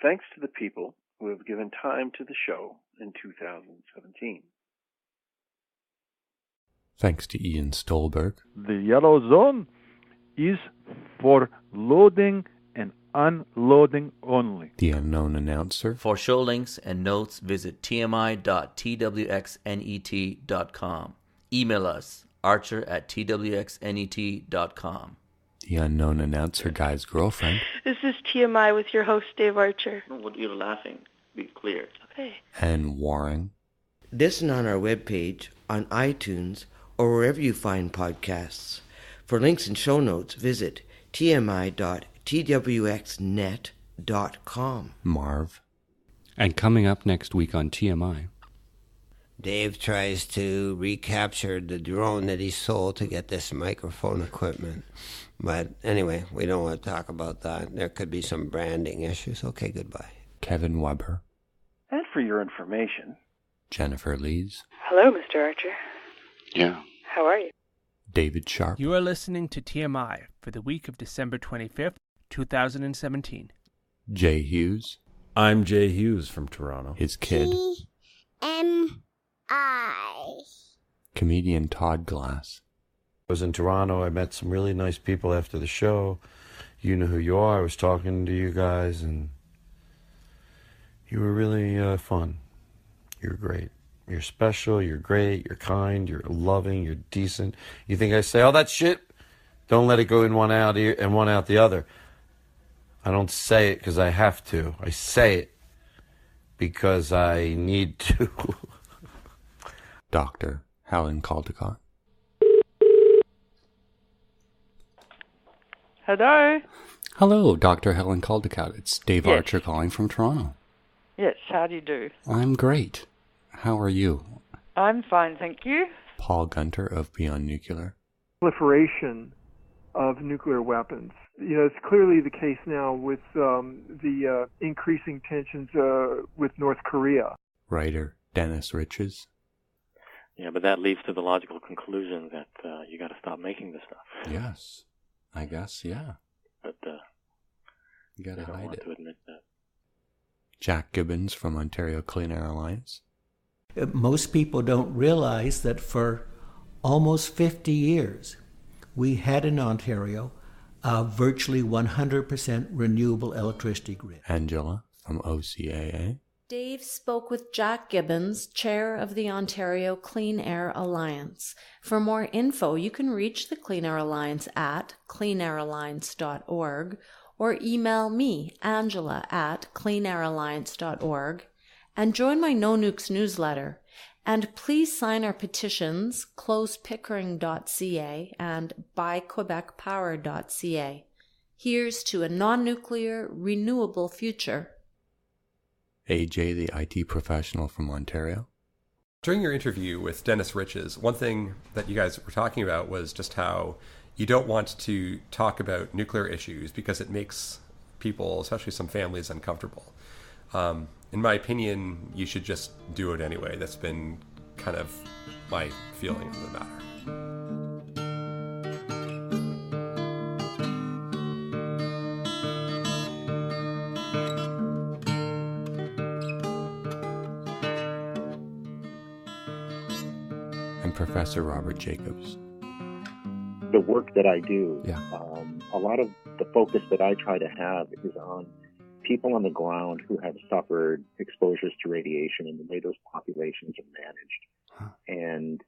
thanks to the people who have given time to the show in 2017. Thanks to Ian Stolberg. The yellow zone is for loading and unloading only. The unknown announcer. For show links and notes, visit tmi.twxnet.com. Email us, archer@twxnet.com. The unknown announcer guy's girlfriend. This is TMI with your host, Dave Archer. You're laughing. Be clear. Okay. And Warring. Listen on our webpage, on iTunes, or wherever you find podcasts. For links and show notes, visit tmi.twxnet.com. Marv. And coming up next week on TMI. Dave tries to recapture the drone that he sold to get this microphone equipment. But anyway, we don't want to talk about that. There could be some branding issues. Okay, goodbye. Kevin Weber. And for your information, Jennifer Lees. Hello, Mr. Archer. Yeah. How are you? David Sharp. You are listening to TMI for the week of December 25th, 2017. Jay Hughes. I'm Jay Hughes from Toronto. His kid. TMI. Comedian Todd Glass. I was in Toronto. I met some really nice people after the show. You know who you are. I was talking to you guys, and you were really fun. You're great. You're special. You're great. You're kind. You're loving. You're decent. You think I say all that shit? Don't let it go in one out and one out the other. I don't say it because I have to. I say it because I need to. Dr. Helen Caldecott. Hello? Hello, Dr. Helen Caldecott. It's Dave Yes. Archer calling from Toronto. Yes, how do you do? I'm great. How are you? I'm fine, thank you. Paul Gunter of Beyond Nuclear. Proliferation of nuclear weapons. You know, it's clearly the case now with the increasing tensions with North Korea. Writer Dennis Riches. Yeah, but that leads to the logical conclusion that you got to stop making this stuff. Yes, I guess, yeah. But you got to I don't hide want it. to admit that. Jack Gibbons from Ontario Clean Air Alliance. Most people don't realize that for almost 50 years, we had in Ontario a virtually 100% renewable electricity grid. Angela from OCAA. Dave spoke with Jack Gibbons, chair of the Ontario Clean Air Alliance. For more info, you can reach the Clean Air Alliance at cleanairalliance.org or email me, Angela, at cleanairalliance.org, and join my No Nukes newsletter. And please sign our petitions, closepickering.ca and buyquebecpower.ca. Here's to a non-nuclear, renewable future. AJ, the IT professional from Ontario. During your interview with Dennis Riches, one thing that you guys were talking about was just how you don't want to talk about nuclear issues because it makes people, especially some families, uncomfortable. In my opinion, you should just do it anyway. That's been kind of my feeling of the matter. And Professor Robert Jacobs. The work that I do, yeah. A lot of the focus that I try to have is on people on the ground who have suffered exposures to radiation and the way those populations are managed. And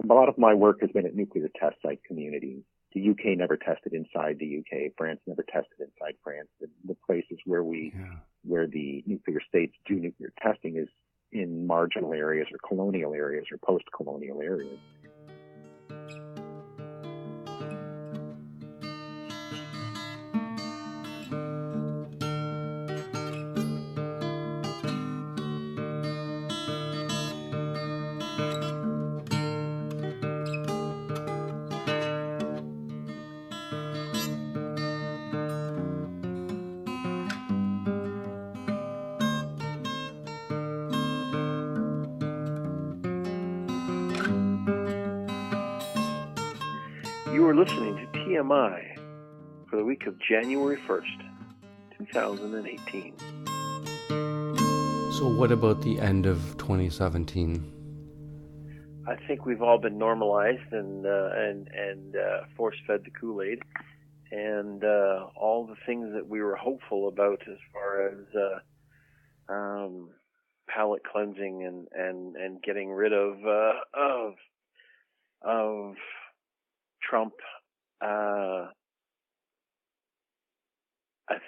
a lot of my work has been at nuclear test site communities. The UK never tested inside the UK. France never tested inside France. The places where where the nuclear states do nuclear testing is in marginal areas or colonial areas or post-colonial areas. You are listening to TMI for the week of January 1st, 2018. So what about the end of 2017? I think we've all been normalized and force-fed the Kool-Aid, and all the things that we were hopeful about as far as palate cleansing and getting rid of Trump. I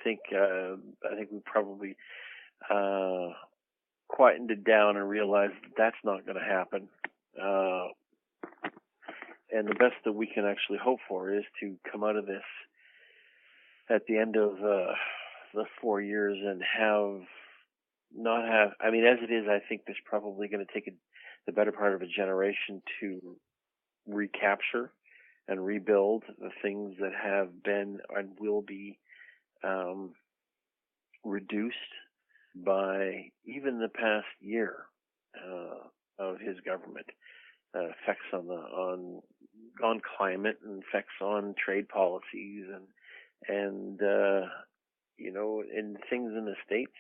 think we probably quietened it down and realized that's not going to happen. And the best that we can actually hope for is to come out of this at the end of the 4 years and I mean, as it is, I think there's probably going to take the better part of a generation to recapture and rebuild the things that have been and will be reduced by even the past year of his government. Effects on climate and effects on trade policies and you know, in things in the States.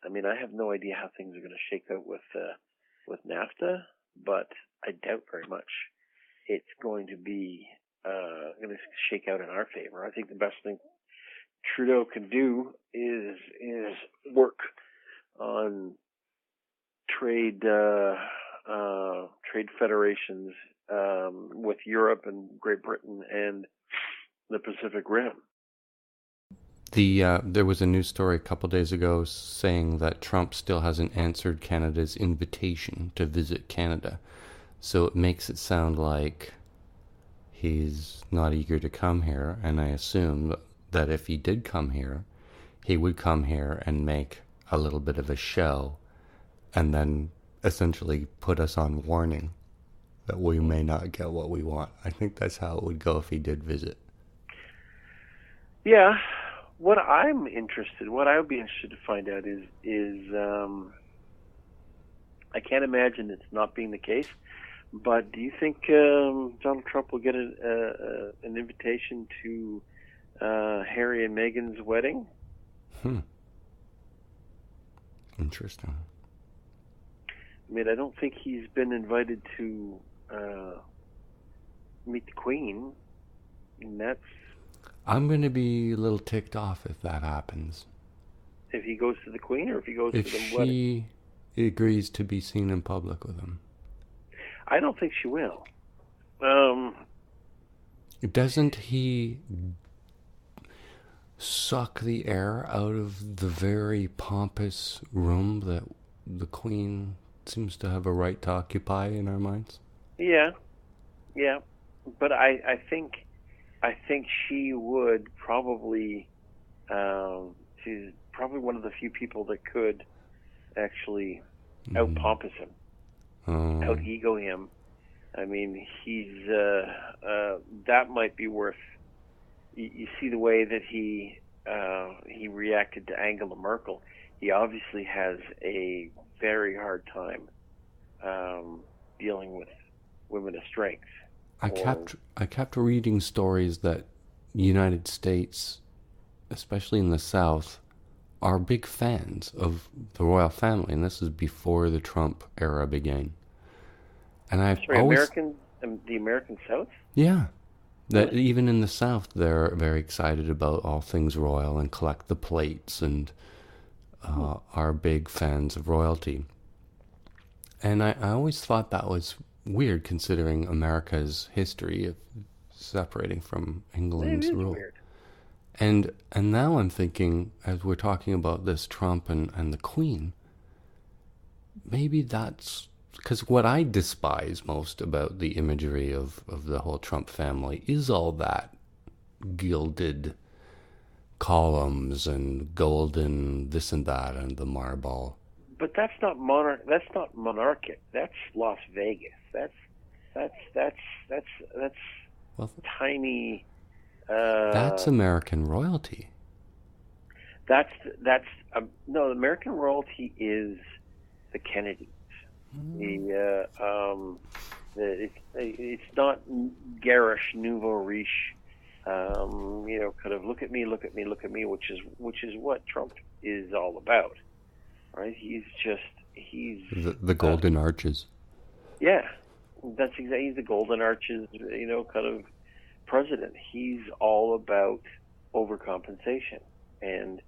I mean, I have no idea how things are going to shake out with NAFTA, but I doubt very much it's going to be going to shake out in our favor. I think the best thing Trudeau can do is work on trade federations with Europe and Great Britain and the Pacific Rim. There was a news story a couple days ago saying that Trump still hasn't answered Canada's invitation to visit Canada. So it makes it sound like he's not eager to come here, and I assume that if he did come here, he would come here and make a little bit of a show and then essentially put us on warning that we may not get what we want. I think that's how it would go if he did visit. Yeah. What I would be interested to find out is I can't imagine it's not being the case, but do you think Donald Trump will get an invitation to Harry and Meghan's wedding? Interesting. I mean, I don't think he's been invited to meet the Queen, and that's... I'm going to be a little ticked off if that happens. If he goes to the Queen or if he goes to the wedding? If she agrees to be seen in public with him. I don't think she will. Doesn't he suck the air out of the very pompous room that the Queen seems to have a right to occupy in our minds? Yeah. But I think she would probably, she's probably one of the few people that could actually out-pompous him, out-ego him. I mean, he's, that might be worth, you see the way that he reacted to Angela Merkel. He obviously has a very hard time dealing with women of strength. I kept reading stories that the United States, especially in the South, are big fans of the royal family, and this is before the Trump era began. And the American South? Yeah. That even in the South, they're very excited about all things royal and collect the plates and are big fans of royalty. And I always thought that was weird, considering America's history of separating from England's rule. Weird. And now I'm thinking, as we're talking about this Trump and the Queen, maybe that's because what I despise most about the imagery of the whole Trump family is all that gilded columns and golden this and that and the marble. But that's not monarchic. That's Las Vegas. That's tiny. That's American royalty. No, American royalty is the Kennedys. It's not garish, nouveau riche kind of look at me, which is what Trump is all about, right? He's the golden arches. Yeah, that's exactly. He's the golden arches, kind of president. He's all about overcompensation, and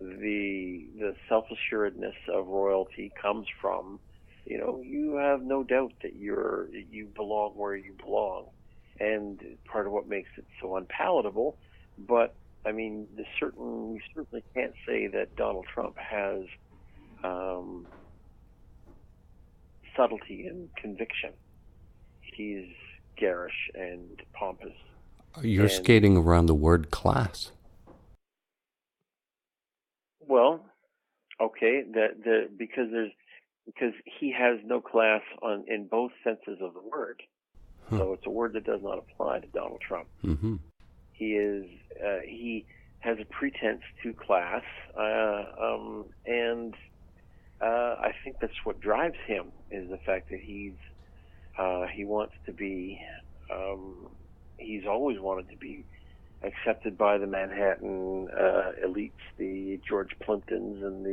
the self-assuredness of royalty comes from, you have no doubt that you belong where you belong, and part of what makes it so unpalatable. But I mean, we certainly can't say that Donald Trump has subtlety and conviction. He's garish and pompous. You're skating around the word class. Well, okay, because he has no class in both senses of the word. So it's a word that does not apply to Donald Trump. Mm-hmm. He has a pretense to class, and I think that's what drives him, is the fact that he wants to be, he's always wanted to be accepted by the Manhattan elites, the George Plimptons, and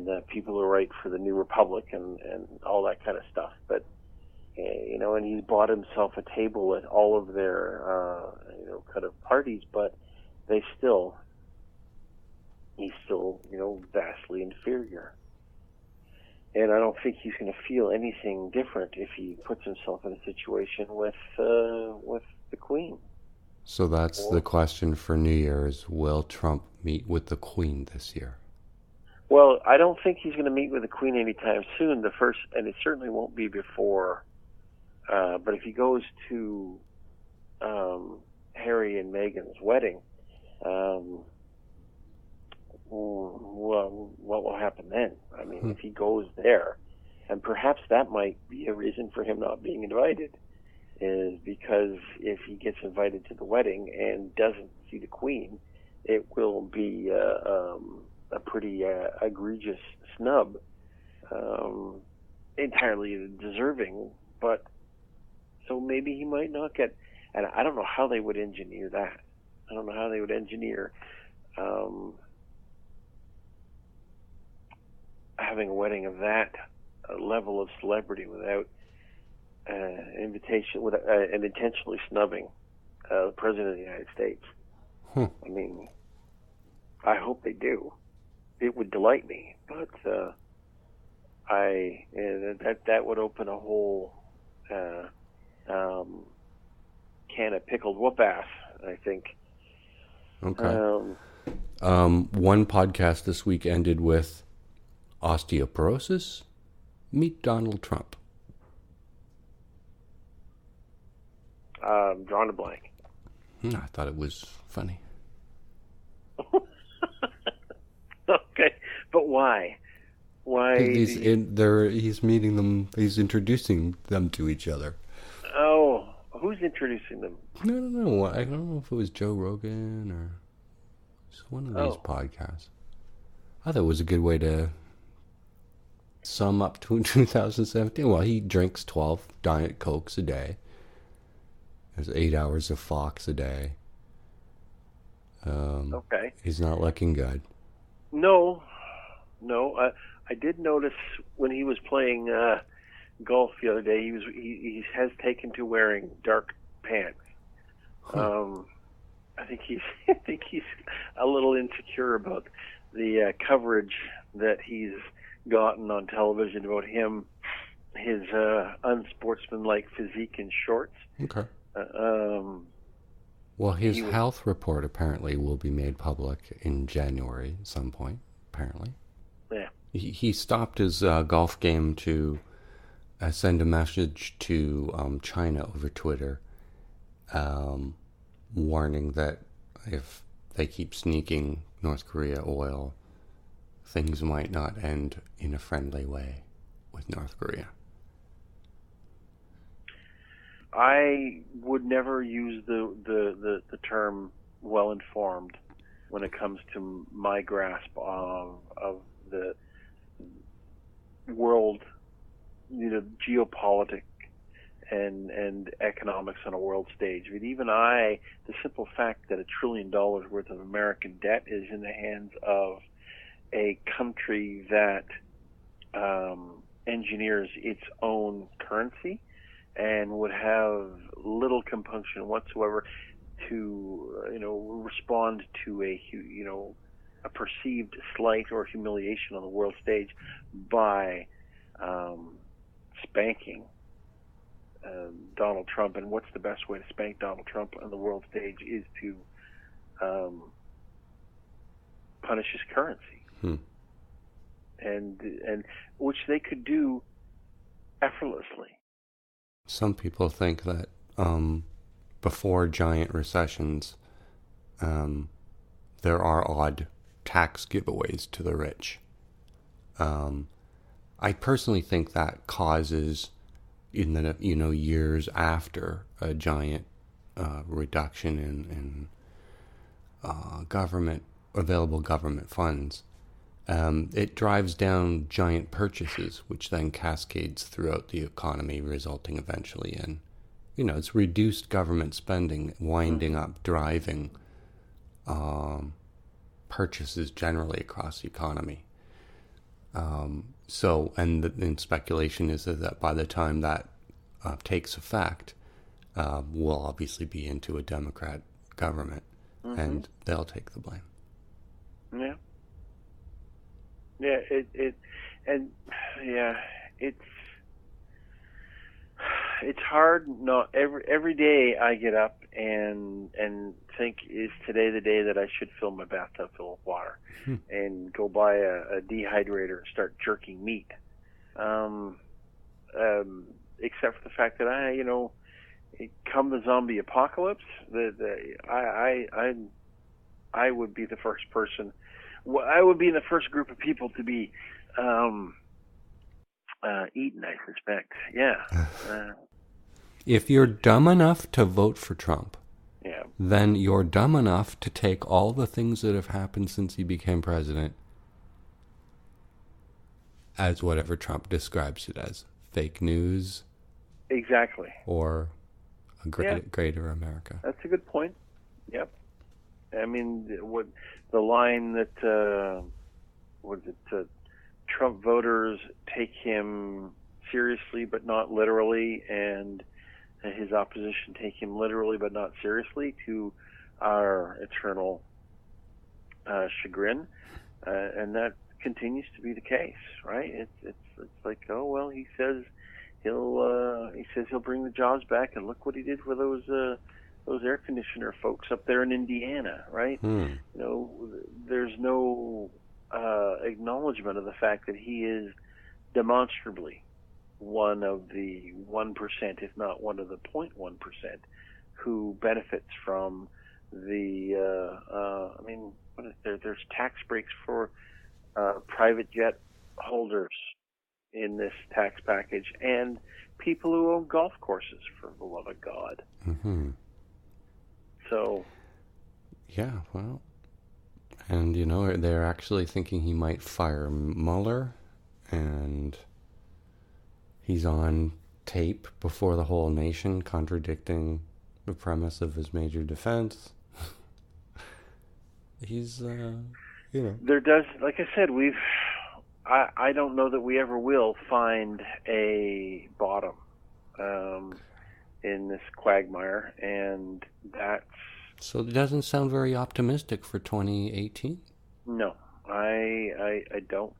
the people who write for the New Republic and all that kind of stuff. But and he's bought himself a table at all of their kind of parties, but he's still vastly inferior. And I don't think he's going to feel anything different if he puts himself in a situation with the Queen. So that's the question for New Year's. Will Trump meet with the Queen this year? Well, I don't think he's going to meet with the Queen anytime soon. And it certainly won't be before. But if he goes to Harry and Meghan's wedding, well, what will happen then? I mean, if he goes there, and perhaps that might be a reason for him not being invited, is because if he gets invited to the wedding and doesn't see the Queen, it will be a pretty egregious snub, entirely deserving. But so maybe he might not get, and I don't know how they would engineer that. I don't know how they would engineer having a wedding of that level of celebrity without invitation, with and intentionally snubbing the President of the United States. I mean, I hope they do. It would delight me, but that would open a whole can of pickled whoop-ass, I think. Okay. One podcast this week ended with osteoporosis. Meet Donald Trump. Drawn a blank. I thought it was funny. Okay, but why? Why? He's meeting them. He's introducing them to each other. Oh, who's introducing them? I don't know. I don't know if it was Joe Rogan or just one of these podcasts. I thought it was a good way to sum up to 2017. Well, he drinks 12 Diet Cokes a day. There's 8 hours of Fox a day. Okay. He's not looking good. No. I did notice when he was playing golf the other day, he has taken to wearing dark pants. I think he's a little insecure about the coverage that he's gotten on television about his unsportsmanlike physique in shorts. Okay. Well, his health report apparently will be made public in January at some point, apparently. Yeah. He stopped his golf game to send a message to China over Twitter, warning that if they keep sneaking North Korea oil, things might not end in a friendly way with North Korea. I would never use the term well-informed when it comes to my grasp of the world, geopolitics and economics on a world stage. But even the simple fact that $1 trillion worth of American debt is in the hands of a country that engineers its own currency and would have little compunction whatsoever to respond to a perceived slight or humiliation on the world stage by spanking Donald Trump. And what's the best way to spank Donald Trump on the world stage is to punish his currency, and which they could do effortlessly. Some people think that before giant recessions, there are odd tax giveaways to the rich. I personally think that causes, in the years after a giant reduction in available government funds, it drives down giant purchases, which then cascades throughout the economy, resulting eventually in, it's reduced government spending, winding up driving purchases generally across the economy. And speculation is that by the time that takes effect, we'll obviously be into a Democrat government, and they'll take the blame. Yeah. Yeah. It's hard. Not every day I get up and think, is today the day that I should fill my bathtub full of water and go buy a dehydrator and start jerking meat. Except for the fact that come the zombie apocalypse, I would be the first person. I would be in the first group of people to be eaten, I suspect. Yeah. If you're dumb enough to vote for Trump, then you're dumb enough to take all the things that have happened since he became president as whatever Trump describes it as, fake news. Exactly. Or a greater America. That's a good point. Yep. I mean, the line that Trump voters take him seriously but not literally, and his opposition take him literally but not seriously, to our eternal chagrin, and that continues to be the case, right? It's like, oh well, he says he'll bring the jobs back, and look what he did for those air conditioner folks up there in Indiana, right? There's no acknowledgement of the fact that he is demonstrably one of the 1%, if not one of the 0.1%, who benefits from the, there's tax breaks for private jet holders in this tax package, and people who own golf courses, for the love of God. So. Yeah, well, and they're actually thinking he might fire Mueller, and he's on tape before the whole nation contradicting the premise of his major defense. He's, There does, like I said, I don't know that we ever will find a bottom in this quagmire, and that's... So it doesn't sound very optimistic for 2018? No, I don't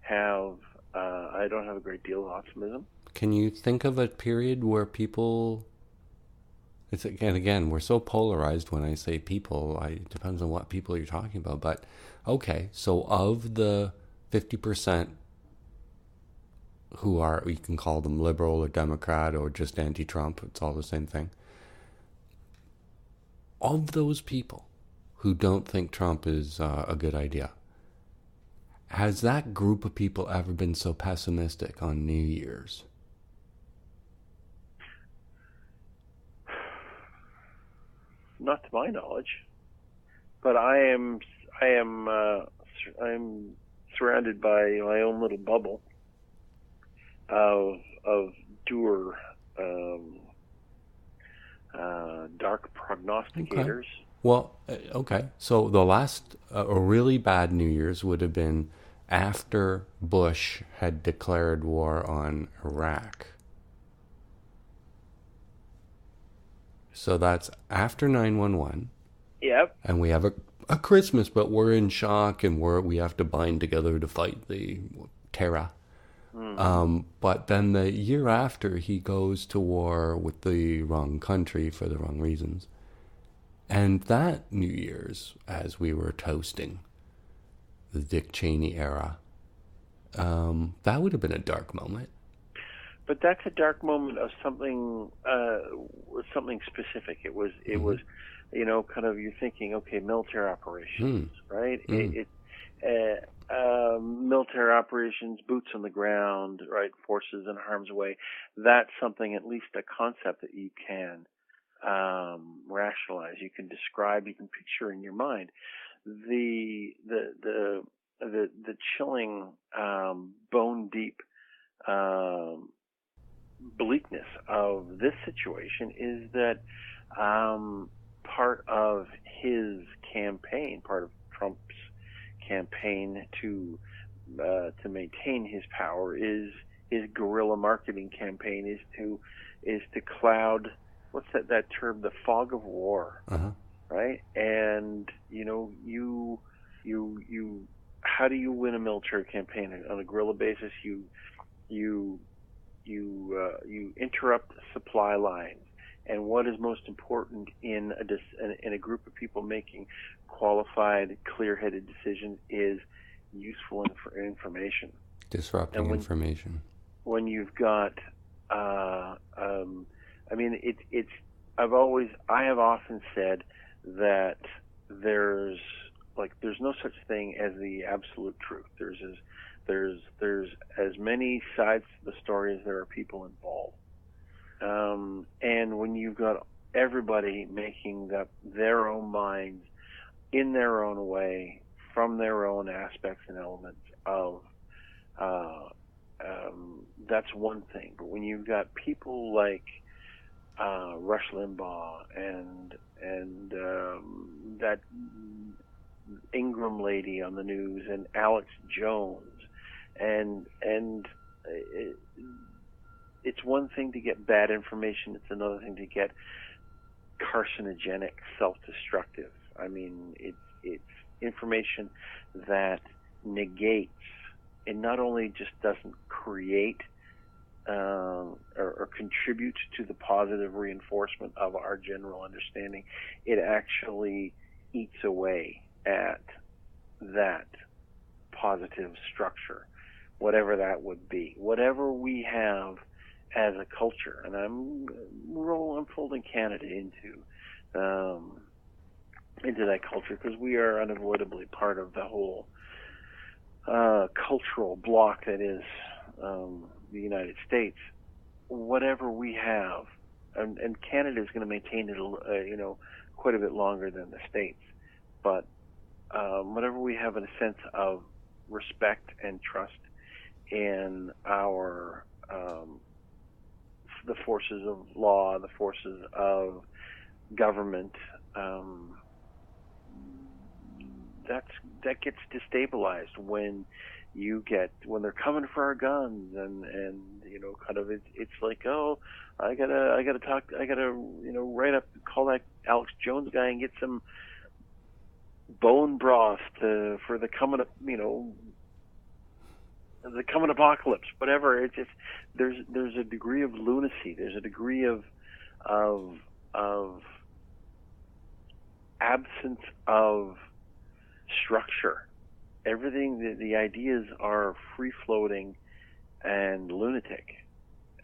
have a great deal of optimism. Can you think of a period where people... It's again, we're so polarized when I say people. It depends on what people you're talking about. But, okay, so of the 50% who are, you can call them liberal or Democrat or just anti-Trump, it's all the same thing. Of those people who don't think Trump is a good idea, has that group of people ever been so pessimistic on New Year's? Not to my knowledge, but I'm surrounded by my own little bubble of doer dark prognosticators. Okay. Well, okay. So the last a really bad New Year's would have been after Bush had declared war on Iraq. So that's after 9/11. Yep. And we have a Christmas, but we're in shock and we have to bind together to fight the terror. But then the year after, he goes to war with the wrong country for the wrong reasons. And that New Year's, as we were toasting the Dick Cheney era, that would have been a dark moment. But that's a dark moment of something specific. It was, kind of, you're thinking, okay, military operations, right? Military operations, boots on the ground, right? Forces in harm's way. That's something, at least a concept that you can rationalize. You can describe. You can picture in your mind. The chilling, bone deep bleakness of this situation is that part of his campaign, part of Trump's campaign to maintain his power, is his guerrilla marketing campaign, is to cloud, what's that term, the fog of war, right? And you how do you win a military campaign on a guerrilla basis? You interrupt supply lines, and what is most important in a group of people making qualified, clear-headed decisions is useful information. Disrupting information. When you've got, I have often said that there's no such thing as the absolute truth. There's as many sides to the story as there are people involved. And when you've got everybody making up their own minds in their own way, from their own aspects and elements of, that's one thing. But when you've got people like Rush Limbaugh and that Ingram lady on the news and Alex Jones, and it's one thing to get bad information, it's another thing to get carcinogenic, self-destructive. I mean, it's information that negates, and not only just doesn't create or contribute to the positive reinforcement of our general understanding, it actually eats away at that positive structure, whatever that would be. Whatever we have as a culture, and I'm folding Canada into that culture, because we are unavoidably part of the whole cultural block that is the United States. Whatever we have, and Canada is going to maintain it, quite a bit longer than the States, but whatever we have in a sense of respect and trust in our the forces of law, the forces of government, that gets destabilized when they're coming for our guns, and kind of it's like, oh, I gotta call that Alex Jones guy and get some bone broth for the coming up, the coming apocalypse, whatever. It's just there's a degree of lunacy. There's a degree of absence of structure. Everything, the ideas are free-floating and lunatic,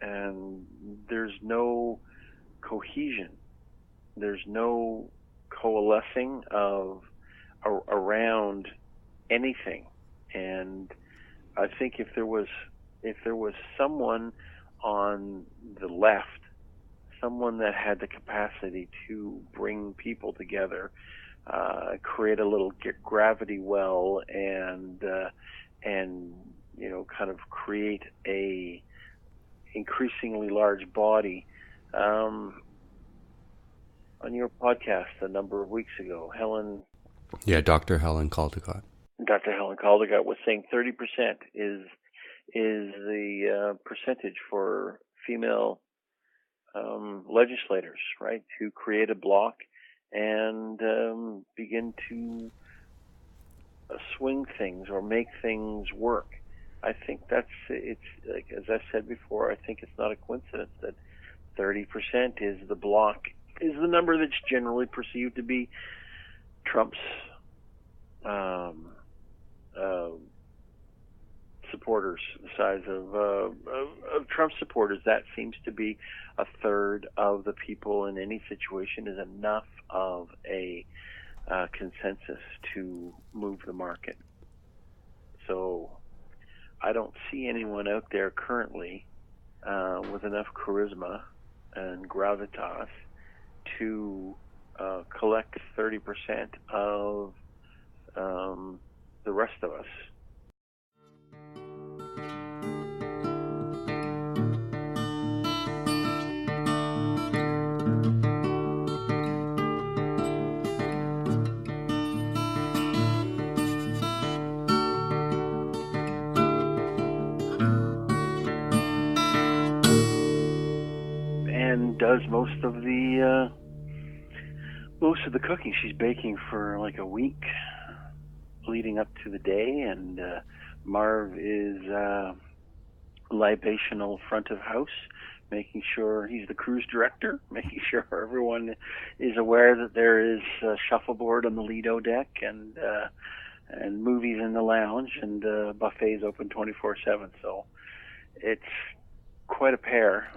and there's no cohesion. There's no coalescing around anything. And I think if there was someone on the left, someone that had the capacity to bring people together, create a little gravity well, and kind of create increase increasingly large body. On your podcast a number of weeks ago, Yeah, Dr. Helen Caldicott. Dr. Helen Caldicott was saying 30% is the percentage for female legislators, right, to create a bloc and begin to swing things or make things work. I think it's like, as I said before, I think it's not a coincidence that 30% is the bloc, is the number that's generally perceived to be Trump's supporters, the size of Trump supporters. That seems to be a third of the people in any situation is enough of a consensus to move the market. So I don't see anyone out there currently with enough charisma and gravitas to collect 30% of the rest of us. And does most of the cooking. She's baking for like a week leading up to the day, and Marv is libational front of house, making sure he's the cruise director, making sure everyone is aware that there is a shuffleboard on the Lido deck and movies in the lounge, and buffets open 24/7. So it's quite a pair,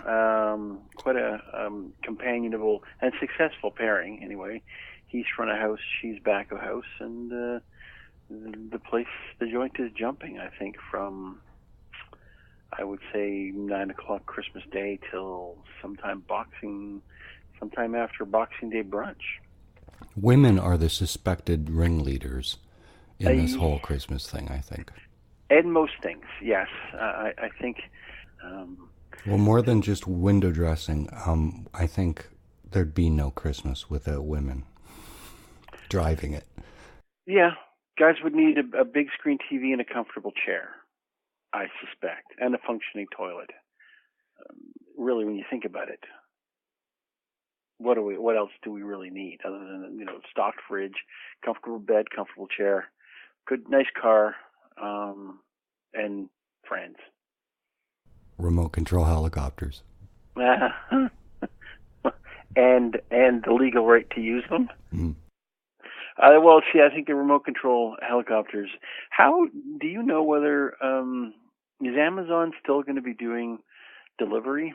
quite a companionable and successful pairing. Anyway, he's front of house, she's back of house, and the joint is jumping. I think from, I would say 9 o'clock Christmas Day till sometime after Boxing Day brunch. Women are the suspected ringleaders in this whole Christmas thing, I think. And most things, yes. I think. Well, more than just window dressing, I think there'd be no Christmas without women driving it. Yeah, guys would need a big screen TV and a comfortable chair, I suspect, and a functioning toilet. Really, when you think about it, what else do we really need other than stocked fridge, comfortable bed, comfortable chair, nice car, and friends. Remote control helicopters. And the legal right to use them. Mm. Well, see, I think the remote control helicopters. How do you know whether is Amazon still going to be doing delivery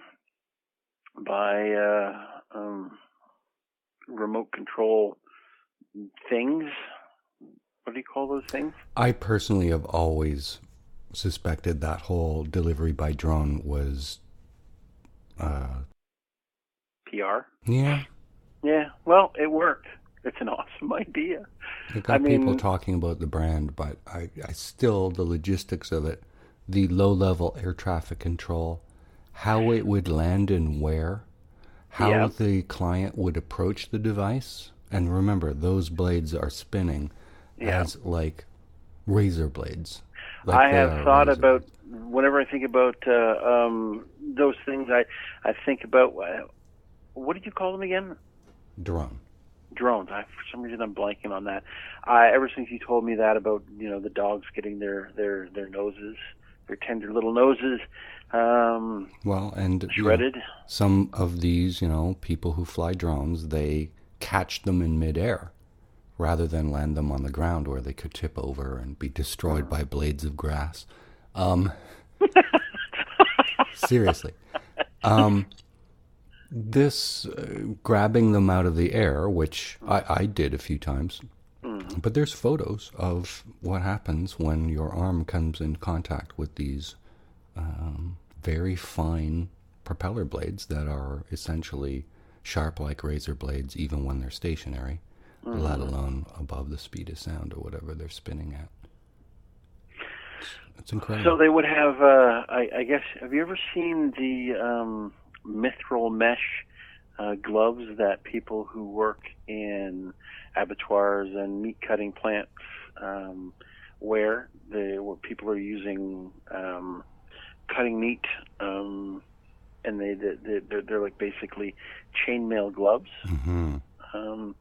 by remote control things? What do you call those things? I personally have always suspected that whole delivery by drone was PR. Yeah. Yeah. Well, it worked. It's an awesome idea. It got people talking about the brand, but I still, the logistics of it, the low-level air traffic control, how it would land and where, how the client would approach the device. And remember, those blades are spinning as like razor blades. Like I have thought about, whenever I think about those things, I think about, what did you call them again? Drone. Drones. For some reason, I'm blanking on that. Ever since you told me that about the dogs getting their noses, their tender little noses, shredded. Some of these, people who fly drones, they catch them in midair rather than land them on the ground where they could tip over and be destroyed by blades of grass. Seriously. This grabbing them out of the air, which I did a few times, but there's photos of what happens when your arm comes in contact with these very fine propeller blades that are essentially sharp like razor blades even when they're stationary, let alone above the speed of sound or whatever they're spinning at. It's incredible. So they would have, I guess, have you ever seen the mithril mesh gloves that people who work in abattoirs and meat cutting plants wear? Where people are using cutting meat, and they're like basically chainmail gloves. Mm-hmm.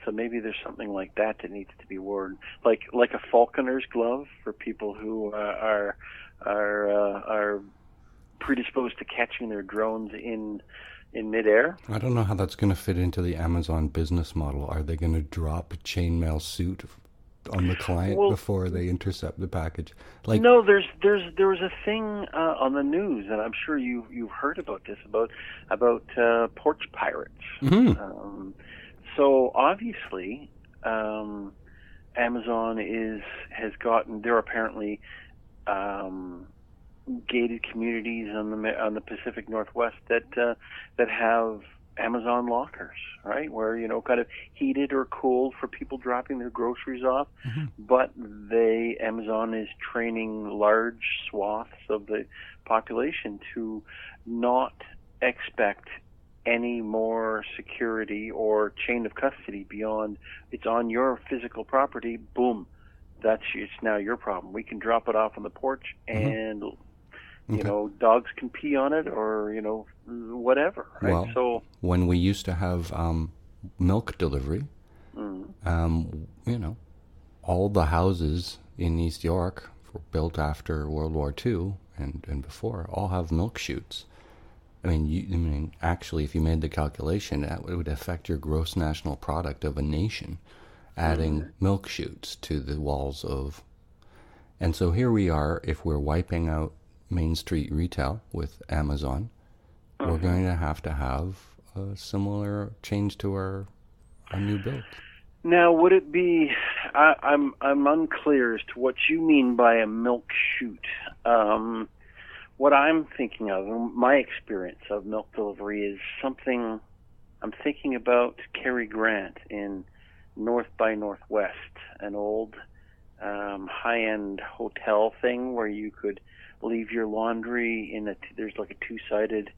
So maybe there's something like that needs to be worn, like a falconer's glove for people who are predisposed to catching their drones in midair. I don't know how that's going to fit into the Amazon business model. Are they going to drop a chainmail suit on the client before they intercept the package? Like, no, there was a thing on the news, and I'm sure you've heard about this about porch pirates. Mm-hmm. So obviously, Amazon has gotten. There are apparently gated communities on the Pacific Northwest that have Amazon lockers, right? Where, kind of heated or cooled for people dropping their groceries off. Mm-hmm. But Amazon is training large swaths of the population to not expect any more security or chain of custody beyond it's on your physical property. Boom, it's now your problem. We can drop it off on the porch, and dogs can pee on it, or whatever. Right? Well, so when we used to have milk delivery, all the houses in East York were built after World War II and before all have milk chutes. Actually, if you made the calculation, it would affect your gross national product of a nation, adding milk chutes to the walls of. And so here we are, if we're wiping out Main Street retail with Amazon, we're going to have a similar change to our new build. Now, would it be? I'm unclear as to what you mean by a milk chute. What I'm thinking of, my experience of milk delivery, is something. I'm thinking about Cary Grant in North by Northwest, an old high-end hotel thing where you could leave your laundry there's like a two-sided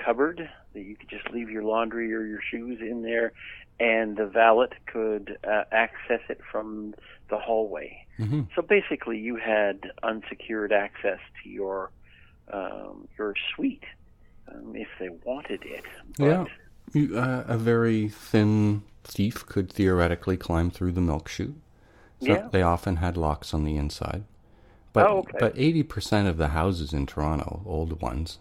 cupboard that you could just leave your laundry or your shoes in there, and the valet could access it from the hallway. Mm-hmm. So basically, you had unsecured access to your suite if they wanted it. But a very thin thief could theoretically climb through the milk chute. So they often had locks on the inside. But but 80% of the houses in Toronto, old ones,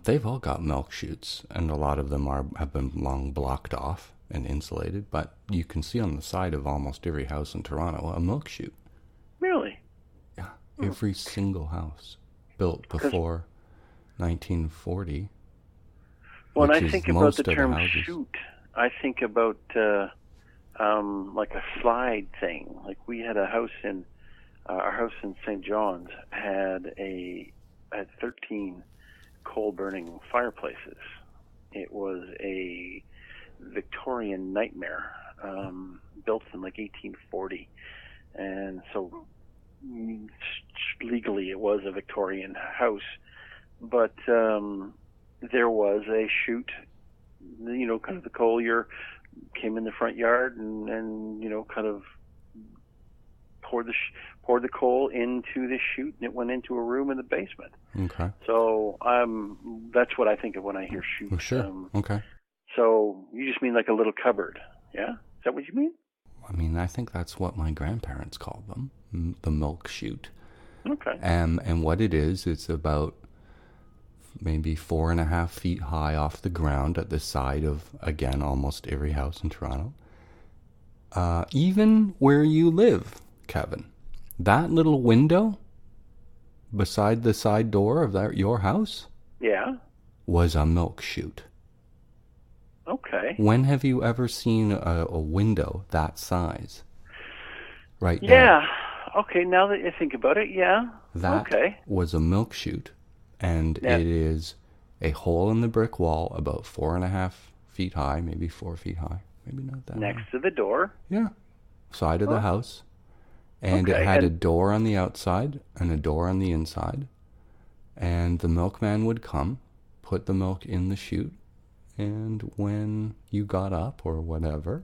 they've all got milk chutes, and a lot of them have been long blocked off and insulated. But you can see on the side of almost every house in Toronto a milk chute. Really? Yeah, every single house built before 1940. When I think about the term chute, I think about like a slide thing. Like we had a house our house in St. John's had 13 coal-burning fireplaces. It was a Victorian nightmare, built in like 1840, and so legally it was a Victorian house, but there was a chute, kind of the coal came in the front yard and kind of poured the coal into the chute, and it went into a room in the basement. Okay. So that's what I think of when I hear chute. Oh, sure. Okay. So you just mean like a little cupboard, yeah? Is that what you mean? I think that's what my grandparents called them, the milk chute. Okay. And what it is, it's about maybe 4.5 feet high off the ground at the side of, again, almost every house in Toronto. Even where you live, Kevin, that little window beside the side door of your house was a milk chute. Okay. When have you ever seen a window that size? Right there. Yeah. Okay, now that you think about it, That was a milk chute, and it is a hole in the brick wall about 4.5 feet high, maybe 4 feet high, maybe not that next to the door. Yeah. Side of the house. And Okay, it had and- a door on the outside and a door on the inside. And the milkman would come, put the milk in the chute, and when you got up or whatever,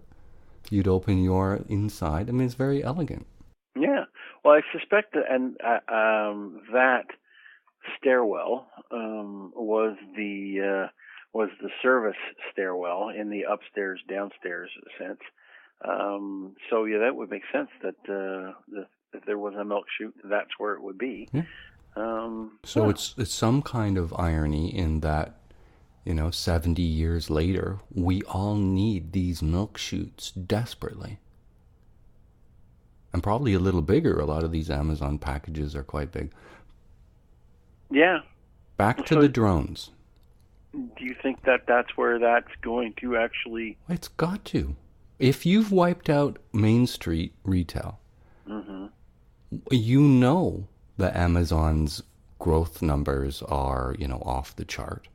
you'd open your inside. I mean, it's very elegant. Yeah. Well, I suspect that, and that stairwell was the service stairwell in the upstairs downstairs sense. So yeah, that would make sense that if there was a milk chute, that's where it would be. Yeah. So it's some kind of irony in that, 70 years later, we all need these milk chutes desperately. And probably a little bigger. A lot of these Amazon packages are quite big. Yeah. Back to the drones. Do you think that that's where that's going to actually? It's got to. If you've wiped out Main Street retail, you know that Amazon's growth numbers are, off the chart.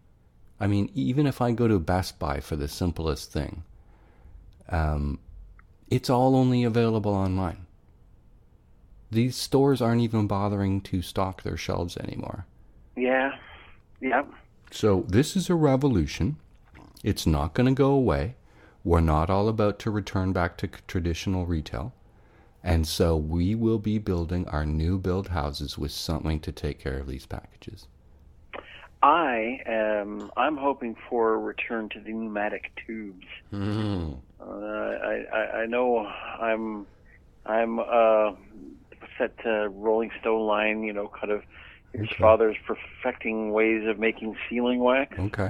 I mean, even if I go to Best Buy for the simplest thing, it's all only available online. These stores aren't even bothering to stock their shelves anymore. Yeah. Yeah. So this is a revolution. It's not going to go away. We're not all about to return back to traditional retail. And so we will be building our new build houses with something to take care of these packages. I'm hoping for a return to the pneumatic tubes. I know I'm what's that Rolling Stone line, kind of his father's perfecting ways of making sealing wax. Okay.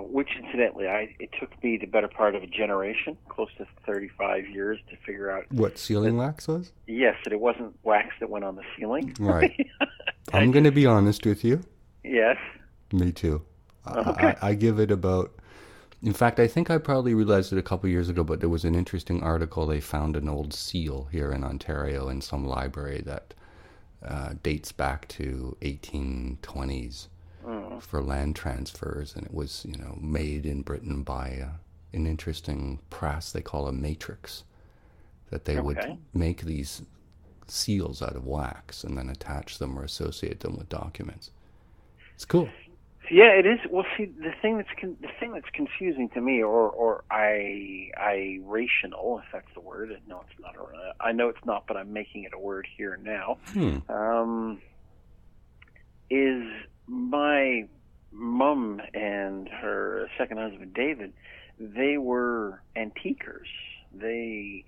Which incidentally, it took me the better part of a generation, close to 35 years, to figure out what sealing wax was? Yes, that it wasn't wax that went on the ceiling. Right. I'm going to be honest with you. Yes. Me too. Okay. I give it about... In fact, I think I probably realized it a couple years ago, but there was an interesting article. They found an old seal here in Ontario in some library that dates back to 1820s for land transfers, and it was, made in Britain by an interesting press they call a matrix, that they would make these seals out of wax and then attach them or associate them with documents. It's cool. Yeah, it is. Well, see, the thing that's confusing to me, or irrational, if that's the word. No, it's not. I know it's not, but I'm making it a word here and now. Is my mom and her second husband David? They were antiquers. They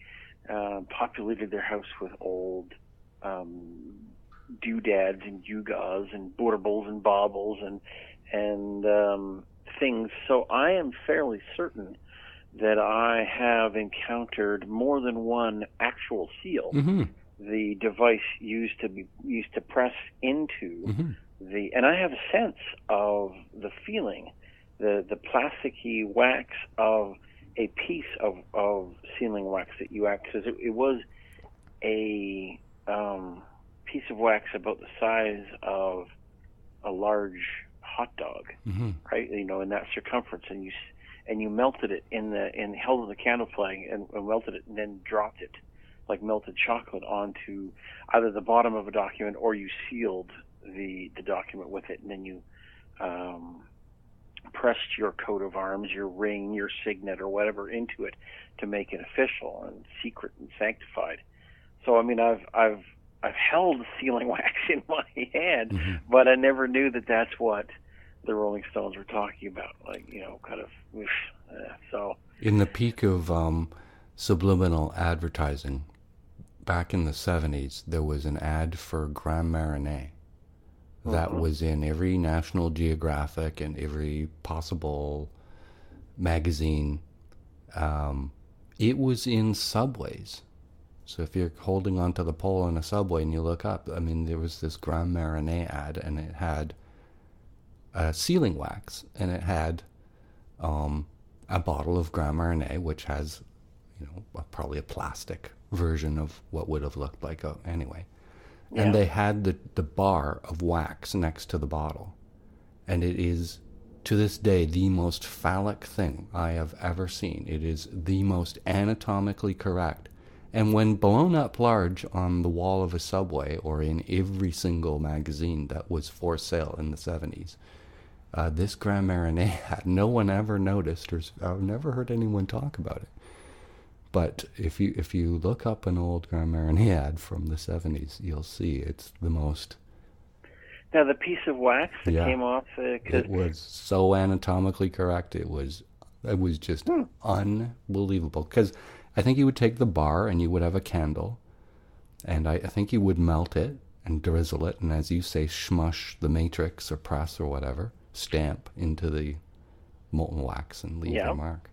populated their house with old doodads and gewgaws and baubles and baubles and things. So I am fairly certain that I have encountered more than one actual seal. The device used to press into the, and I have a sense of the feeling, the plasticky wax of a piece of sealing wax that you access. It was a piece of wax about the size of a large hot dog, right? In that circumference, and you melted it held in the candle flame and melted it, and then dropped it like melted chocolate onto either the bottom of a document, or you sealed the document with it, and then you pressed your coat of arms, your ring, your signet, or whatever into it to make it official and secret and sanctified. So I mean, I've held sealing wax in my hand, but I never knew that that's what the Rolling Stones were talking about. Like, kind of. So in the peak of subliminal advertising, back in the 70s, there was an ad for Grand Marnier that was in every National Geographic and every possible magazine. It was in subways. So if you're holding onto the pole in a subway and you look up, I mean, there was this Grand Marnier ad, and it had sealing wax, and it had a bottle of Grand Marnier, which has, probably a plastic version of what would have looked like anyway. Yeah. And they had the bar of wax next to the bottle. And it is, to this day, the most phallic thing I have ever seen. It is the most anatomically correct. And when blown up large on the wall of a subway or in every single magazine that was for sale in the 70s, this Grand Marnier hat, no one ever noticed, or I've never heard anyone talk about it. But if you look up an old Grand Marnier ad from the 70s, you'll see it's the most... Now, the piece of wax that came off... it was so anatomically correct. It was just unbelievable. Because I think you would take the bar and you would have a candle, and I think you would melt it and drizzle it, and as you say, smush the matrix or press or whatever, stamp into the molten wax and leave your mark.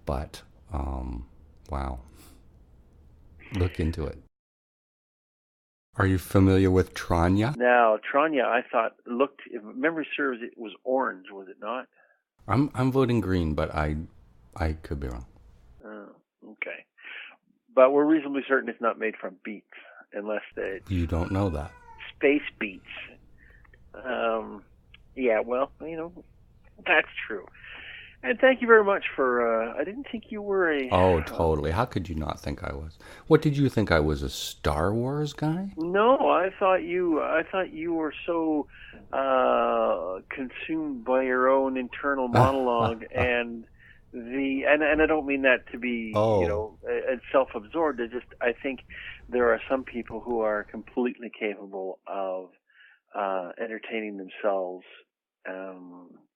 But, wow. Look into it. Are you familiar with Tranya? Now, Tranya, I thought, if memory serves, it was orange, was it not? I'm voting green, but I could be wrong. Oh, okay. But we're reasonably certain it's not made from beets, unless it's... You don't know that. Space beets. Yeah, well, that's true. And thank you very much for, I didn't think you were a... Oh, totally. How could you not think I was? What did you think I was, a Star Wars guy? No, I thought you were so consumed by your own internal monologue and I don't mean that to be, self-absorbed. I think there are some people who are completely capable of entertaining themselves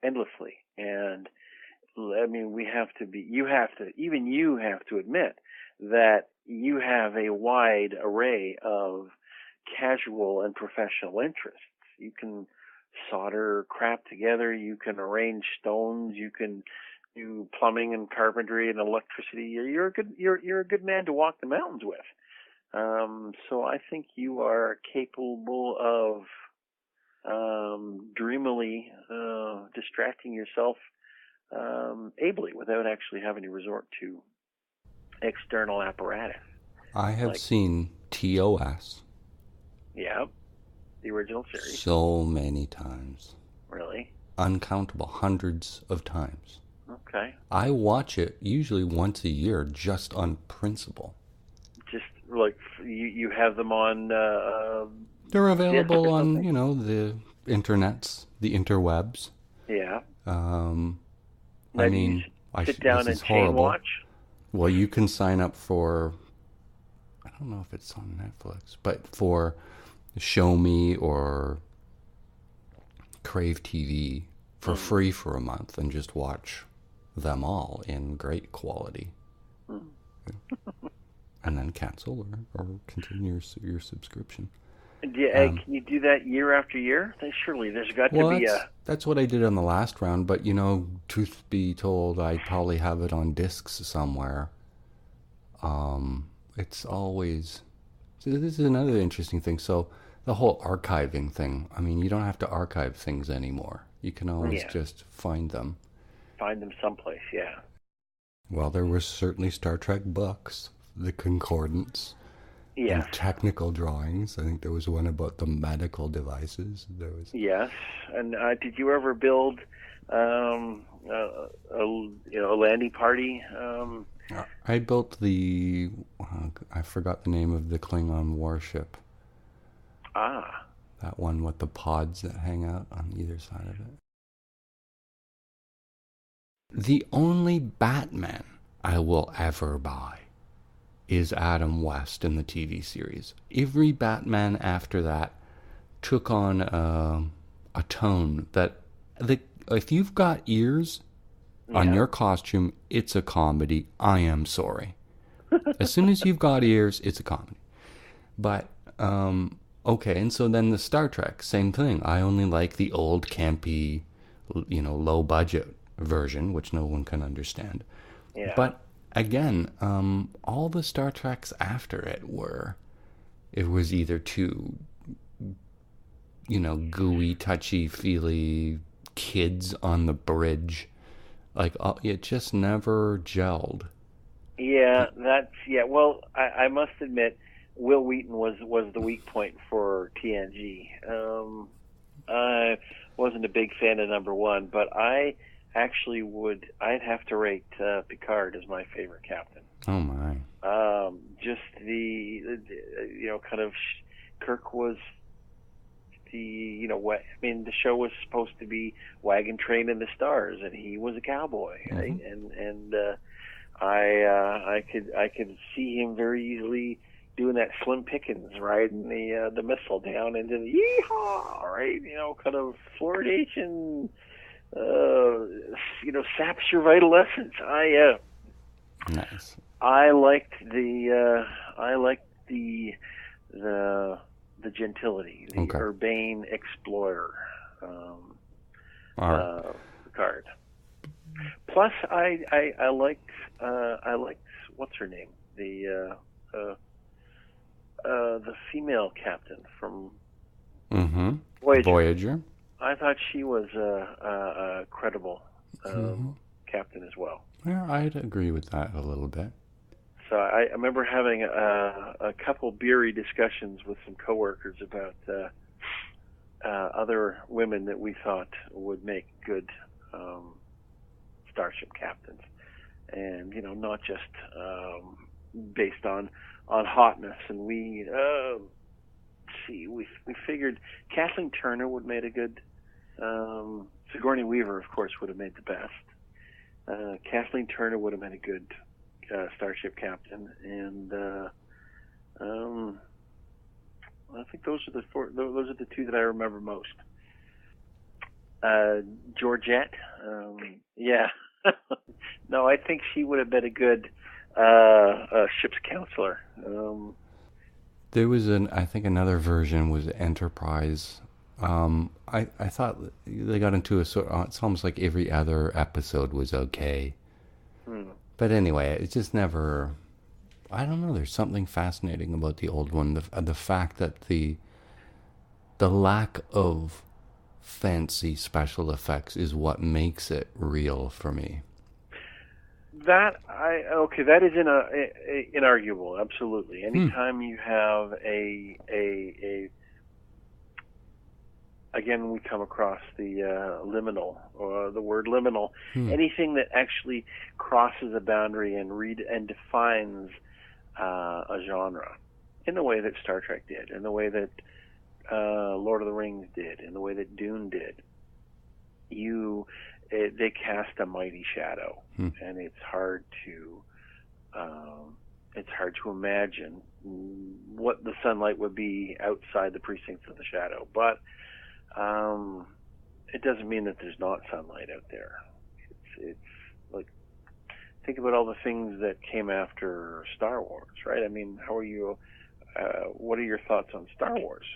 endlessly, and I mean, you have to admit that you have a wide array of casual and professional interests. You can solder crap together, you can arrange stones, you can do plumbing and carpentry and electricity. You're a good man to walk the mountains with. So I think you are capable of dreamily distracting yourself ably without actually having to resort to external apparatus. I have seen TOS. Yeah, the original series. So many times. Really? Uncountable, hundreds of times. Okay. I watch it usually once a year just on principle. Just like you have them on... They're available on, the internets, the interwebs. Yeah. I mean, sit down and chain watch? Well, you can sign up for, I don't know if it's on Netflix, but for Show Me or Crave TV for free for a month and just watch them all in great quality. And then cancel or continue your subscription. Can you do that year after year? Surely there's got to be That's what I did on the last round, but truth be told, I probably have it on discs somewhere. It's always... So this is another interesting thing. So the whole archiving thing, I mean, you don't have to archive things anymore. You can always just find them. Find them someplace, yeah. Well, there were certainly Star Trek books, the concordance. Yeah. And technical drawings. I think there was one about the medical devices. Yes. And did you ever build a landing party? I built the... I forgot the name of the Klingon warship. Ah. That one with the pods that hang out on either side of it. The only Batman I will ever buy is Adam West in the TV series. Every Batman after that took on a tone that... if you've got ears on your costume, it's a comedy. I am sorry. As soon as you've got ears, it's a comedy. But, okay, and so then the Star Trek, same thing. I only like the old campy, low-budget version, which no one can understand. Yeah. But again, all the Star Treks after it was either too, gooey, touchy-feely kids on the bridge. It just never gelled. Yeah, well, I must admit, Will Wheaton was the weak point for TNG. I wasn't a big fan of number one, but I actually I'd have to rate Picard as my favorite captain. Oh my! Just the kind of Kirk was the the show was supposed to be Wagon Train in the Stars, and he was a cowboy, right? And I could see him very easily doing that Slim Pickens, riding the missile down into the yeehaw, right? Kind of fluoridation, saps your vital essence. Nice. I liked the gentility, the urbane explorer, card. Plus, I liked what's her name, the female captain from Voyager. I thought she was a credible captain as well. Yeah, I'd agree with that a little bit. So I remember having a couple beery discussions with some coworkers about other women that we thought would make good starship captains, and not just based on hotness. And we figured Kathleen Turner would have made a good. Sigourney Weaver, of course, would have made the best. Kathleen Turner would have made a good starship captain, and I think those are the four. Those are the two that I remember most. Georgette, yeah, no, I think she would have been a good ship's counselor. There was I think another version was Enterprise. I thought they got into a sort. It's almost like every other episode was okay. But anyway, it's just never. I don't know. There's something fascinating about the old one. The fact that the lack of fancy special effects is what makes it real for me. That is inarguable. Absolutely. Anytime you have again, we come across the liminal, or the word liminal. Anything that actually crosses a boundary and defines a genre, in the way that Star Trek did, in the way that Lord of the Rings did, in the way that Dune did, they cast a mighty shadow, and it's hard to imagine what the sunlight would be outside the precincts of the shadow. But it doesn't mean that there's not sunlight out there. It's like, think about all the things that came after Star Wars, right? I mean, how are you? What are your thoughts on Star Wars?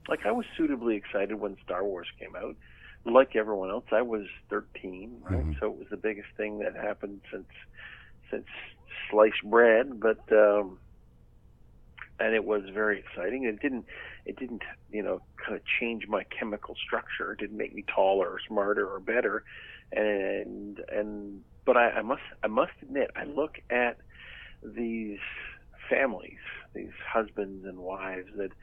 Like, I was suitably excited when Star Wars came out. Like everyone else, I was 13, right? So it was the biggest thing that happened since sliced bread, but and it was very exciting. It didn't kind of change my chemical structure. It didn't make me taller or smarter or better. But I must admit, I look at these families, these husbands and wives that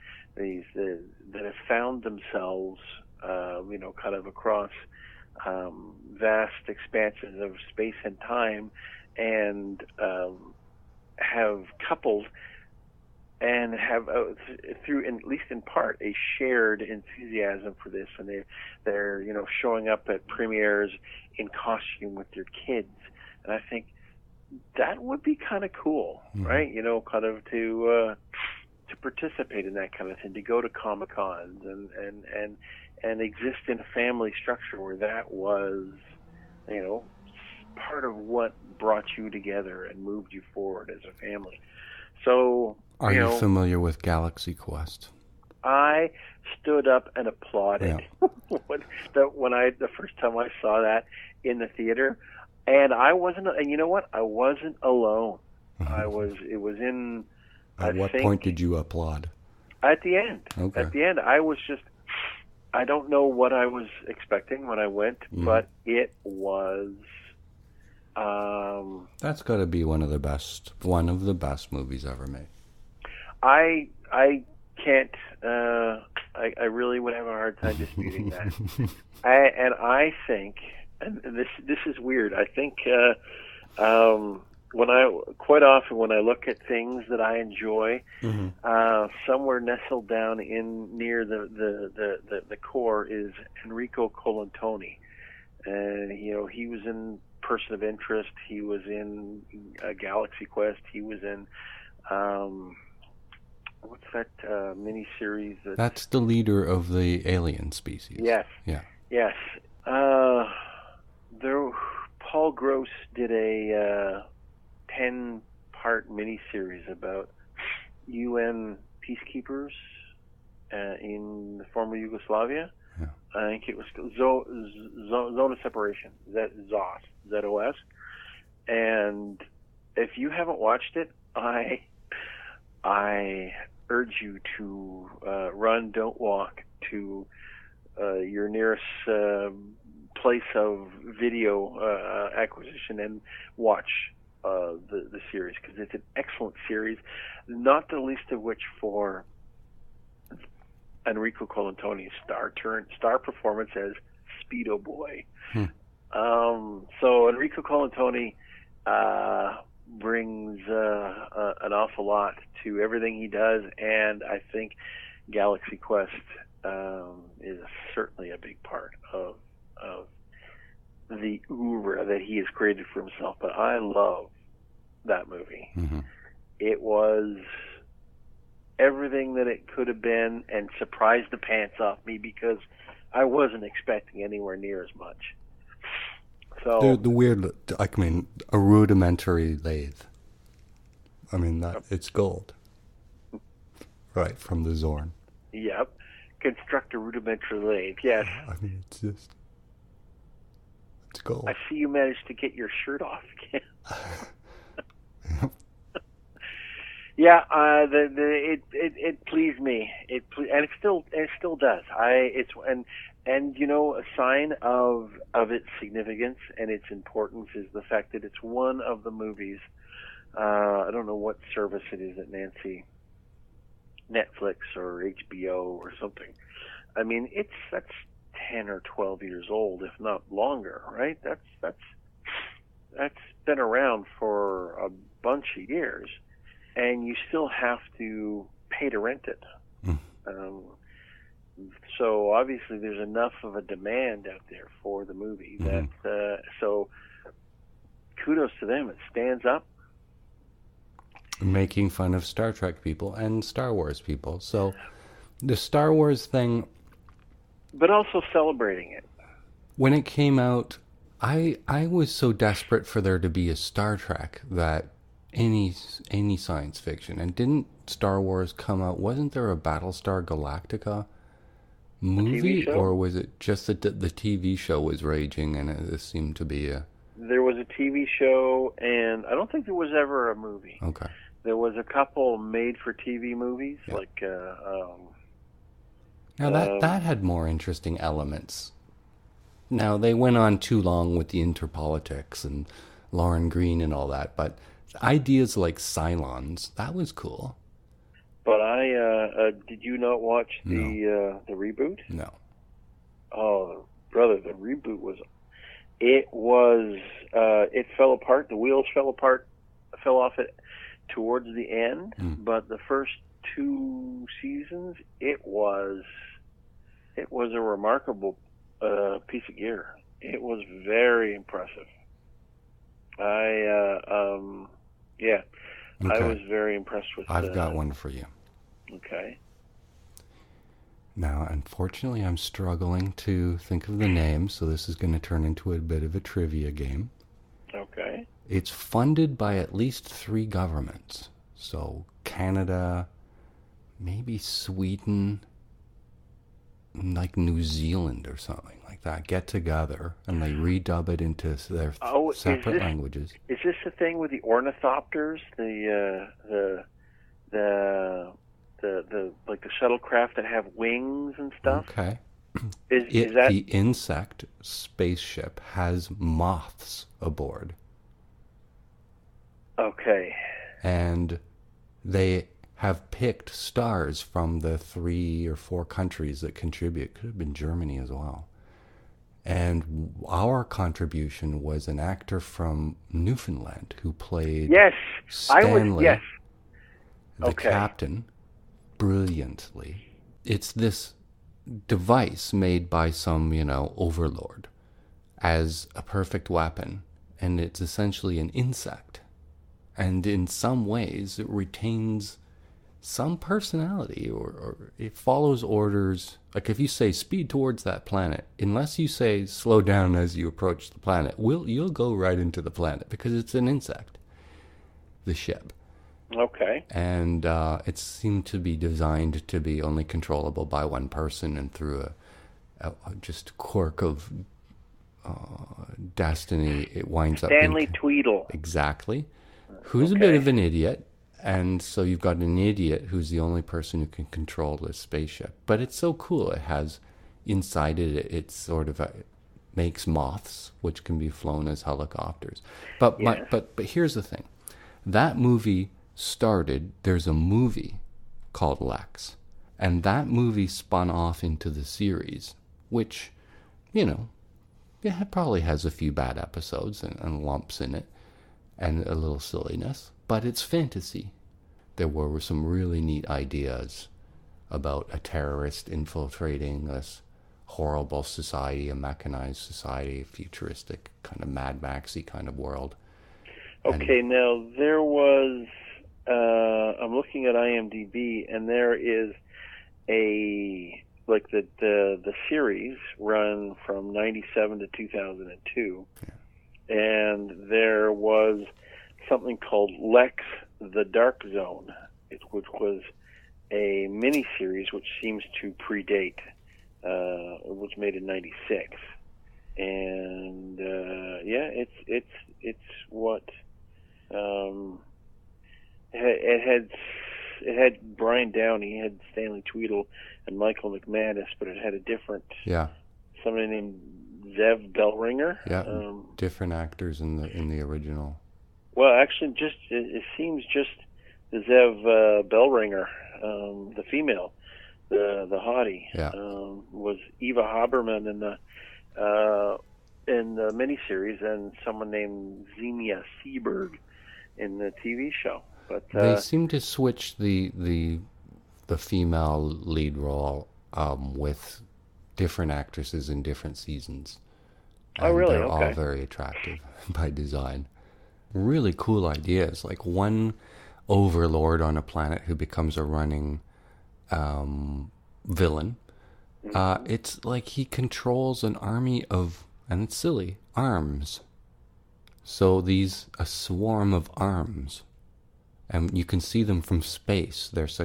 have found themselves, kind of across vast expanses of space and time, and have coupled and have through, at least in part, a shared enthusiasm for this, and they're showing up at premieres in costume with their kids, and I think that would be kind of cool, right? Kind of to participate in that kind of thing, to go to Comic-Cons and exist in a family structure where that was, part of what brought you together and moved you forward as a family. So, are you familiar with Galaxy Quest? I stood up and applauded when the first time I saw that in the theater, and I wasn't. And you know what? I wasn't alone. It was in. At what point did you applaud? At the end. Okay. At the end, I was just. I don't know what I was expecting when I went, but it was. That's got to be one of the best movies ever made. I can't I really would have a hard time disputing that. I think, and this is weird. I think quite often when I look at things that I enjoy, somewhere nestled down in near the core is Enrico Colantoni. He was in Person of Interest. He was in Galaxy Quest. He was in what's that miniseries? That's the leader of the alien species. Yes. Yeah. Yes. Paul Gross did a 10-part miniseries about UN peacekeepers in the former Yugoslavia. Yeah. I think it was Zone of Separation, ZOS, Z-O-S. And if you haven't watched it, I urge you to run, don't walk to your nearest place of video acquisition and watch the series, because it's an excellent series, not the least of which for Enrico Colantoni's star performance as Speedo Boy. So Enrico Colantoni brings an awful lot to everything he does, and I think Galaxy Quest is certainly a big part of the oeuvre that he has created for himself. But I love that movie. It was everything that it could have been, and surprised the pants off me because I wasn't expecting anywhere near as much. So the weird, a rudimentary lathe. It's gold. Right, from the Zorn. Yep. Construct a rudimentary lathe, yes. It's gold. I see you managed to get your shirt off again. Yeah, it pleased me. And it still does. And a sign of its significance and its importance is the fact that it's one of the movies. I don't know what service it is at Nancy, Netflix or HBO or something. That's 10 or 12 years old, if not longer, right? That's been around for a bunch of years, and you still have to pay to rent it. So obviously there's enough of a demand out there for the movie that so kudos to them. It stands up. Making fun of Star Trek people and Star Wars people. So the Star Wars thing, but also celebrating it. When it came out, I was so desperate for there to be a Star Trek that any science fiction. And didn't Star Wars come out? Wasn't there a Battlestar Galactica movie, or was it just that the TV show was raging and it seemed to be a... There was a TV show, and I don't think there was ever a movie. Okay. There was a couple made-for-TV movies, like... Now that had more interesting elements. Now, they went on too long with the interpolitics and Lauren Green and all that, but ideas like Cylons, that was cool. But did you not watch the reboot? No. Oh, brother, the reboot it fell apart. The wheels fell off it towards the end. But the first 2 seasons, it was a remarkable piece of gear. It was very impressive. I was very impressed with. I've got one for you. Okay. Now, unfortunately, I'm struggling to think of the name, so this is going to turn into a bit of a trivia game. Okay. It's funded by at least 3 governments. So, Canada, maybe Sweden, like New Zealand or something like that, get together and they redub it into their separate languages. Is this the thing with the ornithopters, the like the shuttlecraft that have wings and stuff? Okay. Is that the insect spaceship has moths aboard? Okay. And they have picked stars from the 3 or 4 countries that contribute. Could have been Germany as well. And our contribution was an actor from Newfoundland who played Stanley, the captain, brilliantly. It's this device made by some, overlord as a perfect weapon, and it's essentially an insect. And in some ways, it retains some personality, or it follows orders. Like if you say speed towards that planet, unless you say slow down as you approach the planet, you'll go right into the planet because it's an insect, the ship. Okay. And it seemed to be designed to be only controllable by one person, and through a just quirk of destiny, it winds up being Stanley Tweedle. Exactly. Who's a bit of an idiot. And so you've got an idiot who's the only person who can control this spaceship. But it's so cool. It has inside it sort of makes moths, which can be flown as helicopters. But here's the thing. That movie started, there's a movie called Lex. And that movie spun off into the series, which, it probably has a few bad episodes and lumps in it and a little silliness. But it's fantasy. There were some really neat ideas about a terrorist infiltrating this horrible society, a mechanized society, a futuristic kind of Mad Maxy kind of world. Okay, now there was, I'm looking at IMDb, and there is the series run from 97 to 2002, and there was something called Lex the Dark Zone, which was a mini-series which seems to predate. It was made in 96. And, it's what, it had Brian Downey, it had Stanley Tweedle and Michael McManus, but it had a different, somebody named Zev Bellringer. Yeah, different actors in the original. Well, actually, it seems just the Zev Bellringer, the female, the hottie, was Eva Haberman in the miniseries, and someone named Xenia Seberg in the TV show. But they seem to switch the female lead role with different actresses in different seasons. And oh, really? They're okay. all very attractive by design. Really cool ideas, like one overlord on a planet who becomes a running villain. It's like he controls an army of, and it's silly, arms. So a swarm of arms, and you can see them from space. There's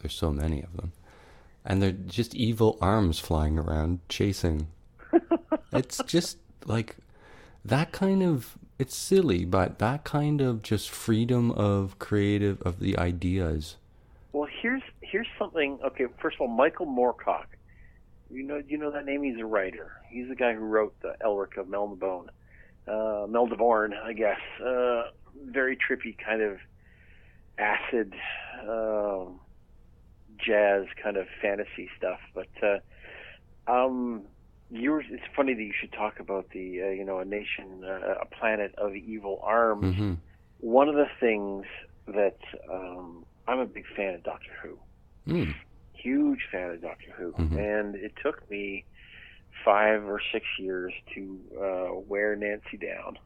so many of them, and they're just evil arms flying around chasing. It's just like that kind of. It's silly, but that kind of just freedom of the ideas. Well, here's something. Okay, first of all, Michael Moorcock. You know that name? He's a writer. He's the guy who wrote the Elric of Meldeborn, I guess. Very trippy kind of acid jazz kind of fantasy stuff. But it's funny that you should talk about the a nation, a planet of evil arms. Mm-hmm. One of the things that I'm a big fan of Doctor Who. Huge fan of Doctor Who. Mm-hmm. And it took me 5 or 6 years to wear Nancy down.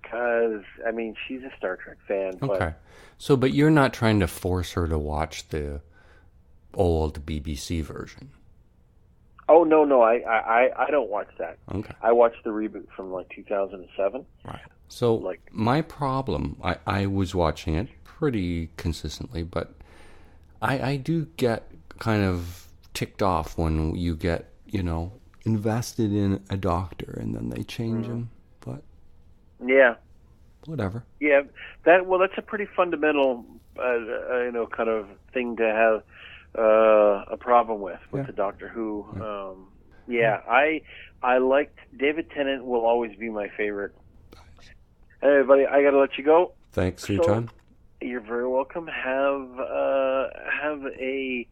Because, I mean, she's a Star Trek fan. Okay. But you're not trying to force her to watch the old BBC version? Oh, no, I don't watch that. Okay. I watched the reboot from, 2007. Right. So, my problem, I was watching it pretty consistently, but I do get kind of ticked off when you get, invested in a doctor and then they change him. But yeah, whatever. Yeah, that's a pretty fundamental, kind of thing to have a problem with the Doctor Who. I liked David Tennant. Will always be my favorite. Hey, everybody, I got to let you go. Thanks for your time. You're very welcome. Have a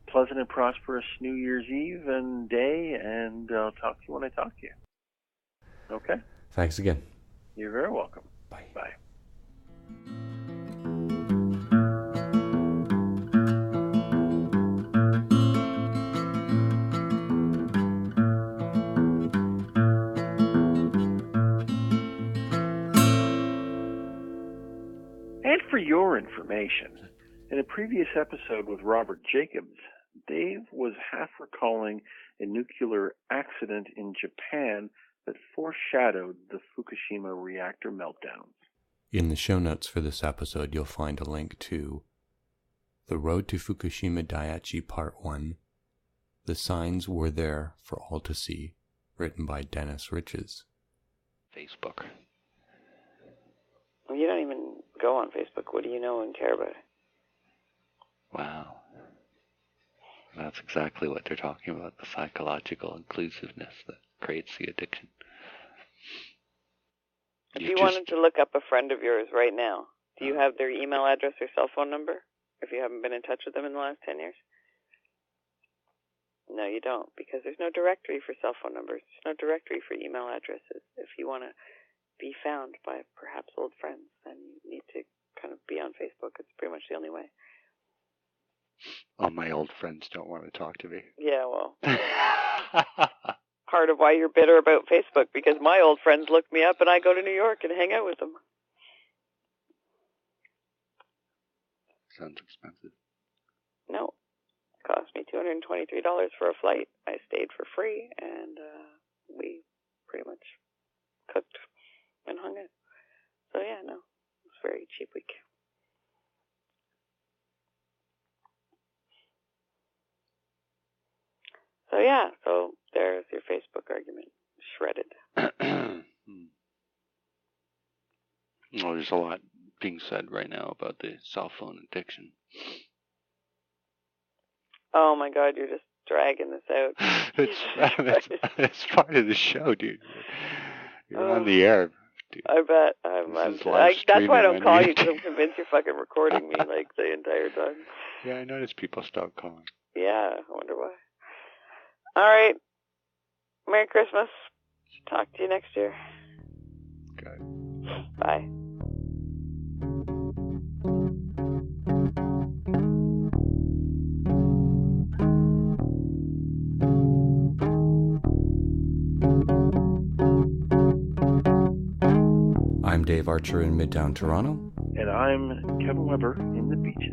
pleasant and prosperous New Year's Eve and day, and I'll talk to you when I talk to you. Okay? Thanks again. You're very welcome. Bye. Bye. And for your information, in a previous episode with Robert Jacobs, Dave was half recalling a nuclear accident in Japan that foreshadowed the Fukushima reactor meltdowns. In the show notes for this episode, you'll find a link to The Road to Fukushima Dai-ichi Part 1, The Signs Were There for All to See, written by Dennis Riches. Facebook. Well, you don't even go on Facebook. What do you know and care about it? Wow. That's exactly what they're talking about, the psychological inclusiveness that creates the addiction. If you wanted to look up a friend of yours right now, do you have their email address or cell phone number if you haven't been in touch with them in the last 10 years? No, you don't, because there's no directory for cell phone numbers. There's no directory for email addresses. If you want to be found by perhaps old friends, then you need to kind of be on Facebook. It's pretty much the only way. All my old friends don't want to talk to me. Yeah, well, part of why you're bitter about Facebook, because my old friends look me up and I go to New York and hang out with them. Sounds expensive. No, it cost me $223 for a flight. I stayed for free, and we pretty much cooked and hung out. So yeah, no, it was a very cheap week. So yeah, so there's your Facebook argument shredded. Well, there's a lot being said right now about the cell phone addiction. Oh my God, you're just dragging this out. It's part of the show, dude. You're on the air, dude. I bet. That's why I don't call you, because I'm convinced you're fucking recording me like the entire time. Yeah, I noticed people stopped calling. Yeah, I wonder why. All right. Merry Christmas. Talk to you next year. Okay. Bye. I'm Dave Archer in Midtown Toronto. And I'm Kevin Weber in the Beaches.